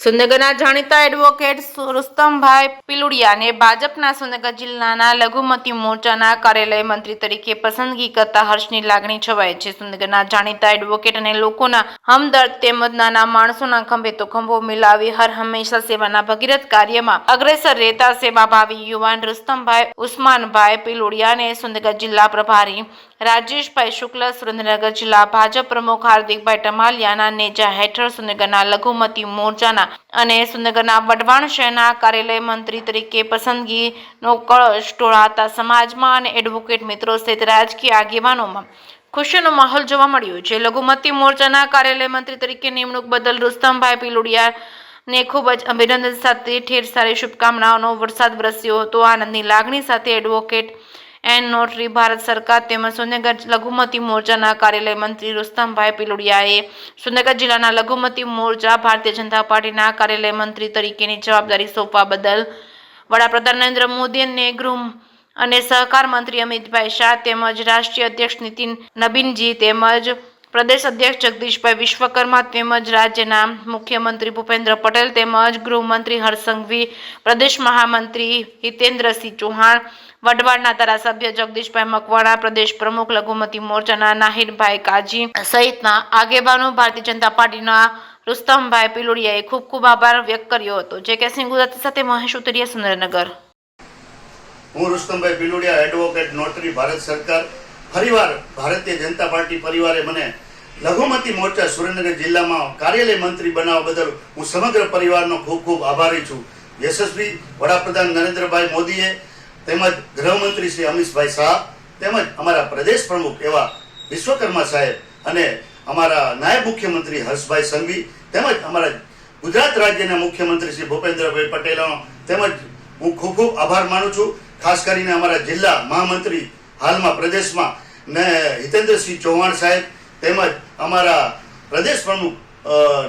સુરનગરના જાણીતા એડવોકેટ રુસ્તમભાઈ પિલુડિયાને ભાજપના સુરનગર જિલ્લાના લઘુમતી મોરચાના કાર્યાલય મંત્રી તરીકે પસંદગી કરતા હર્ષની લાગણી છવાઈ છે. સુરનગરના જાણીતા એડવોકેટ અને લોકોના હમદર્દ તેમજ નાના માણસોના ખંભે તો ખંભો મિલાવી હર હંમેશા સેવાના ભગીરથ કાર્યમાં અગ્રેસર રહેતા સેવાભાવી યુવાન રુસ્તમભાઈ ઉસ્માનભાઈ પિલુડિયાને સુરનગર જિલ્લા પ્રભારી રાજેશભાઈ શુક્લ, સુરેન્દ્રનગર જિલ્લા ભાજપ પ્રમુખ હાર્દિકભાઈ ટમાલિયાના નેજા હેઠળ સુરનગરના લઘુમતી મોરચાના અને સુરનગરના વઢવાણ શહેરના કાર્યાલય મંત્રી તરીકે પસંદગીનો કળશ ઢોળાતા સમાજમાં અને એડવોકેટ મિત્રો સહિત રાજકીય આગેવાનોમાં ખુશીનો માહોલ જોવા મળ્યો છે. લઘુમતી મોરચાના કાર્યાલય મંત્રી તરીકે નિમણૂક બદલ રુસ્તમભાઈ પિલુડિયાને ખૂબ જ અભિનંદન સાથે ઠેર સારી શુભકામનાઓનો વરસાદ વરસ્યો હતો. આનંદની લાગણી સાથે એડવોકેટ એન્ડ નોટરી ભારત સરકાર તેમજ સુરનગર લઘુમતી મોરચાના કાર્યાલય મંત્રી રુસ્તમભાઈ પિલુડિયાએ સુરનગર જિલ્લાના લઘુમતી મોરચા ભારતીય જનતા પાર્ટીના કાર્યાલય મંત્રી તરીકેની જવાબદારી સોંપવા બદલ વડાપ્રધાન નરેન્દ્ર મોદી અને ગૃહ અને સહકાર મંત્રી અમિતભાઈ શાહ તેમજ રાષ્ટ્રીય અધ્યક્ષ નીતિન નબીનજી તેમજ પ્રદેશ અધ્યક્ષ જગદીશભાઈ વિશ્વકર્મા તેમજ રાજ્યના મુખ્યમંત્રી ભૂપેન્દ્ર પટેલ તેમજ ગૃહમંત્રી હર્ષ સંઘવી, પ્રદેશ મહામંત્રી હિતેન્દ્રસિંહ ચૌહાણ, વઢવાણના ધારાસભ્ય જગદીશભાઈ મકવાણા, પ્રદેશ પ્રમુખ લઘુમતી મોરચાના નાહિરભાઈ કાજી સહિતના આગેવાનો ભારતીય જનતા પાર્ટીના રુસ્તમભાઈ પિલુડિયાએ ખૂબ ખૂબ આભાર વ્યક્ત કર્યો હતો. જે કે સિંહ ગુજરાતી સાથે મહેશ ઉતરિયા, સુરેન્દ્રનગર. હું રુસ્તમભાઈ પિલુડિયા, એડવોકેટ નોટરી ભારત સરકાર. ફરીવાર ભારતીય જનતા પાર્ટી પરિવારે મને લઘુમતી મોરચા સુરેન્દ્રનગર જિલ્લામાં કાર્યાલય મંત્રી બનાવવા બદલ હું સમગ્ર પરિવારનો ખૂબ ખૂબ આભારી છું. યશસ્વી વડાપ્રધાન નરેન્દ્રભાઈ મોદીએ તેમજ ગૃહમંત્રી શ્રી અમિતભાઈ શાહ તેમજ અમારા પ્રદેશ પ્રમુખ એવા વિશ્વકર્મા સાહેબ અને અમારા નાયબ મુખ્યમંત્રી હર્ષભાઈ સંઘવી તેમજ અમારા ગુજરાત રાજ્યના મુખ્યમંત્રી શ્રી ભૂપેન્દ્રભાઈ પટેલનો તેમજ હું ખૂબ ખૂબ આભાર માનું છું. ખાસ કરીને અમારા જિલ્લા મહામંત્રી હાલમાં પ્રદેશમાં ને હિતેન્દ્રસિંહ ચૌહાણ સાહેબ તેમજ અમારા પ્રદેશ પ્રમુખ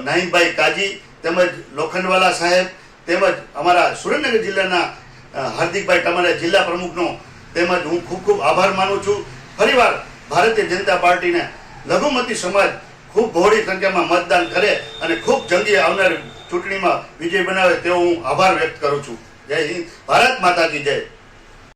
નાહિમભાઈ કાજી તેમજ લોખંડવાલા સાહેબ તેમજ અમારા સુરેન્દ્રનગર જિલ્લાના હાર્દિકભાઈ ટમાલિયા જિલ્લા પ્રમુખનો તેમજ હું ખૂબ ખૂબ આભાર માનું છું. ફરીવાર ભારતીય જનતા પાર્ટીને લઘુમતી સમાજ ખૂબ બહોળી સંખ્યામાં મતદાન કરે અને ખૂબ જંગી આવનારી ચૂંટણીમાં વિજય બનાવે તેવો હું આભાર વ્યક્ત કરું છું. જય હિન્દ, ભારત માતા કી જય.